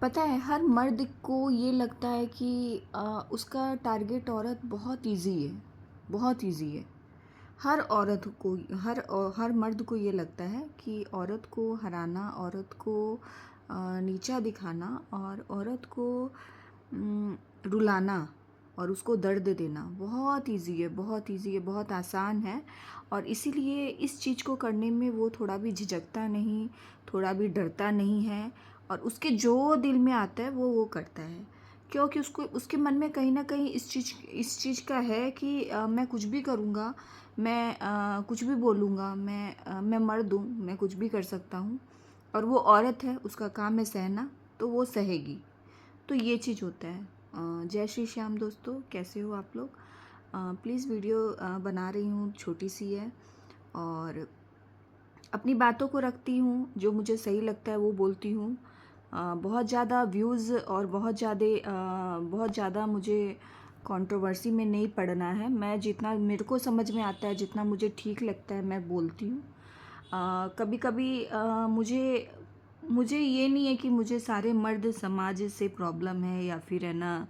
पता है हर मर्द को ये लगता है कि उसका टारगेट औरत बहुत इजी है, बहुत इजी है। हर औरत को हर मर्द को ये लगता है कि औरत को हराना, औरत को नीचा दिखाना और औरत को रुलाना और उसको दर्द देना बहुत इजी है, बहुत इजी है, बहुत आसान है। और इसीलिए इस चीज़ को करने में वो थोड़ा भी झिझकता नहीं, थोड़ा भी डरता नहीं है और उसके जो दिल में आता है वो करता है। क्योंकि उसको उसके मन में कहीं ना कहीं इस चीज़ का है कि मैं कुछ भी करूँगा, मैं कुछ भी बोलूँगा, मैं मर्द हूँ, मैं कुछ भी कर सकता हूँ और वो औरत है, उसका काम है सहना, तो वो सहेगी। तो ये चीज़ होता है। जय श्री श्याम दोस्तों, कैसे हो आप लोग? प्लीज़ वीडियो बना रही हूँ, छोटी सी है और अपनी बातों को रखती हूँ, जो मुझे सही लगता है वो बोलती हूँ। बहुत ज़्यादा व्यूज़ और बहुत ज़्यादा मुझे कंट्रोवर्सी में नहीं पड़ना है। मैं जितना मेरे को समझ में आता है, जितना मुझे ठीक लगता है मैं बोलती हूँ। कभी कभी मुझे मुझे ये नहीं है कि मुझे सारे मर्द समाज से प्रॉब्लम है या फिर है ना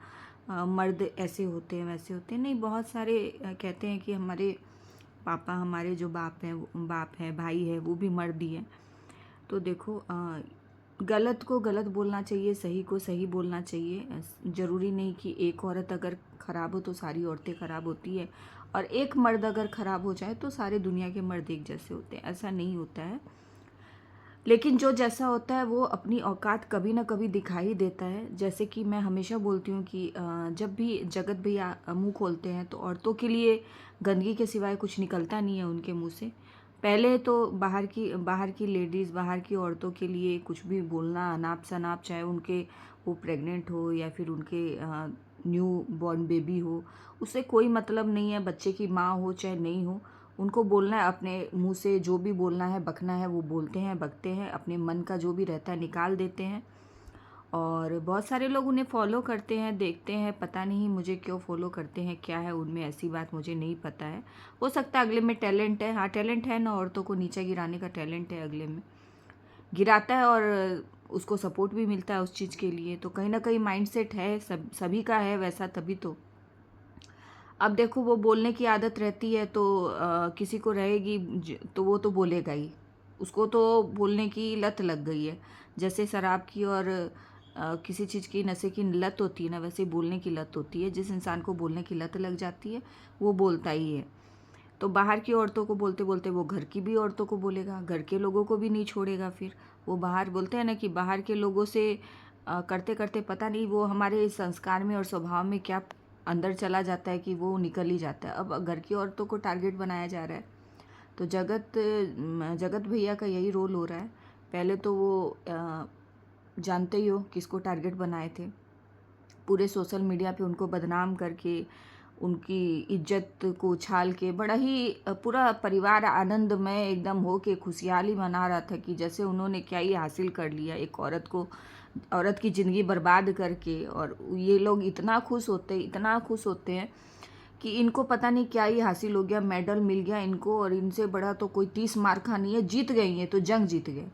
मर्द ऐसे होते हैं वैसे होते हैं। नहीं, बहुत सारे कहते हैं कि हमारे पापा, हमारे जो बाप है, भाई है, वो भी मर्द ही है। तो देखो, गलत को गलत बोलना चाहिए, सही को सही बोलना चाहिए। ज़रूरी नहीं कि एक औरत अगर ख़राब हो तो सारी औरतें ख़राब होती है और एक मर्द अगर ख़राब हो जाए तो सारे दुनिया के मर्द एक जैसे होते हैं, ऐसा नहीं होता है। लेकिन जो जैसा होता है वो अपनी औकात कभी ना कभी दिखा ही देता है। जैसे कि मैं हमेशा बोलती हूँ कि जब भी जगत भैया मुंह खोलते हैं तो औरतों के लिए गंदगी के सिवाय कुछ निकलता नहीं है उनके मुंह से। पहले तो बाहर की लेडीज़, बाहर की औरतों के लिए कुछ भी बोलना अनाप शनाप, चाहे उनके वो प्रेग्नेंट हो या फिर उनके न्यू बॉर्न बेबी हो, उससे कोई मतलब नहीं है। बच्चे की माँ हो चाहे नहीं हो, उनको बोलना है, अपने मुंह से जो भी बोलना है, बकना है, वो बोलते हैं, बकते हैं, अपने मन का जो भी रहता है निकाल देते हैं। और बहुत सारे लोग उन्हें फॉलो करते हैं, देखते हैं। पता नहीं मुझे क्यों फॉलो करते हैं, क्या है उनमें ऐसी बात, मुझे नहीं पता है। हो सकता है अगले में टैलेंट है। हाँ, टैलेंट है ना, औरतों को नीचे गिराने का टैलेंट है, अगले में गिराता है और उसको सपोर्ट भी मिलता है उस चीज़ के लिए। तो कहीं ना कहीं माइंडसेट है, सभी का है वैसा, तभी तो। अब देखो, वो बोलने की आदत रहती है तो किसी को रहेगी तो वो तो बोलेगा ही। उसको तो बोलने की लत लग गई है। जैसे शराब की और किसी चीज़ की नशे की लत होती है ना, वैसे बोलने की लत होती है। जिस इंसान को बोलने की लत लग जाती है वो बोलता ही है। तो बाहर की औरतों को बोलते बोलते वो घर की भी औरतों को बोलेगा, घर के लोगों को भी नहीं छोड़ेगा। फिर वो बाहर बोलते हैं ना कि बाहर के लोगों से करते करते पता नहीं वो हमारे संस्कार में और स्वभाव में क्या अंदर चला जाता है कि वो निकल ही जाता है। अब घर की औरतों को टारगेट बनाया जा रहा है। तो जगत भैया का यही रोल हो रहा है। पहले तो वो जानते ही हो किसको टारगेट बनाए थे। पूरे सोशल मीडिया पे उनको बदनाम करके, उनकी इज्जत को उछाल के, बड़ा ही पूरा परिवार आनंदमय एकदम हो के खुशहाली मना रहा था कि जैसे उन्होंने क्या ही हासिल कर लिया, एक औरत की ज़िंदगी बर्बाद करके। और ये लोग इतना खुश होते हैं, इतना खुश होते हैं कि इनको पता नहीं क्या ही हासिल हो गया, मेडल मिल गया इनको और इनसे बड़ा तो कोई 30 मार्का नहीं है, जीत गई हैं तो जंग जीत गए।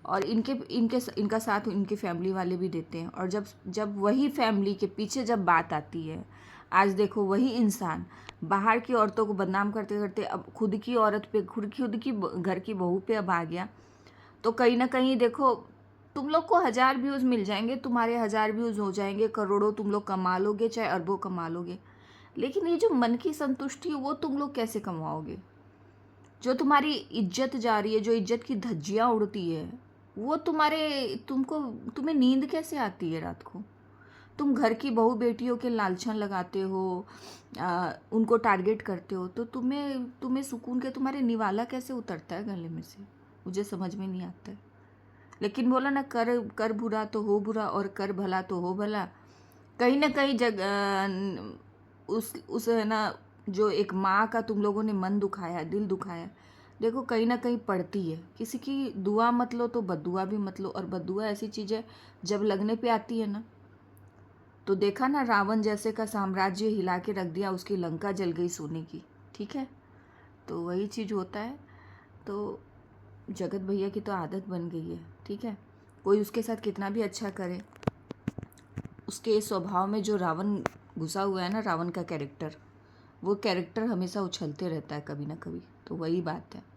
और इनका साथ इनके फैमिली वाले भी देते हैं। और जब जब वही फैमिली के पीछे जब बात आती है, आज देखो वही इंसान बाहर की औरतों को बदनाम करते करते अब खुद की औरत पे, खुद की घर की बहू पे अब आ गया। तो कहीं ना कहीं देखो, तुम लोग को 1000 व्यूज़ मिल जाएंगे, तुम्हारे 1000 व्यूज़ हो जाएंगे, करोड़ों तुम लोग कमा लोगे, चाहे अरबों कमा लोगे। लेकिन ये जो मन की संतुष्टि है वो तुम लोग कैसे कमाओगे? जो तुम्हारी इज्जत जा रही है, जो इज्जत की धज्जियां उड़ती है, वो तुम्हें नींद कैसे आती है रात को? तुम घर की बहू बेटियों के लालछन लगाते हो, उनको टारगेट करते हो, तो तुम्हें सुकून के तुम्हारे निवाला कैसे उतरता है गले में से? मुझे समझ में नहीं आता है। लेकिन बोला ना, कर कर बुरा तो हो बुरा और कर भला तो हो भला। कहीं ना कहीं उस है ना, जो एक माँ का तुम लोगों ने मन दुखाया, दिल दुखाया, देखो कहीं ना कहीं पड़ती है। किसी की दुआ मत लो तो बद्दुआ भी मत लो। और बद्दुआ ऐसी चीज़ है, जब लगने पे आती है ना, तो देखा ना, रावण जैसे का साम्राज्य हिला के रख दिया, उसकी लंका जल गई सोने की। ठीक है, तो वही चीज़ होता है। तो जगत भैया की तो आदत बन गई है। ठीक है, कोई उसके साथ कितना भी अच्छा करे, उसके स्वभाव में जो रावण घुसा हुआ है ना, रावण का कैरेक्टर, वो कैरेक्टर हमेशा उछलते रहता है कभी ना कभी। तो वही बात है।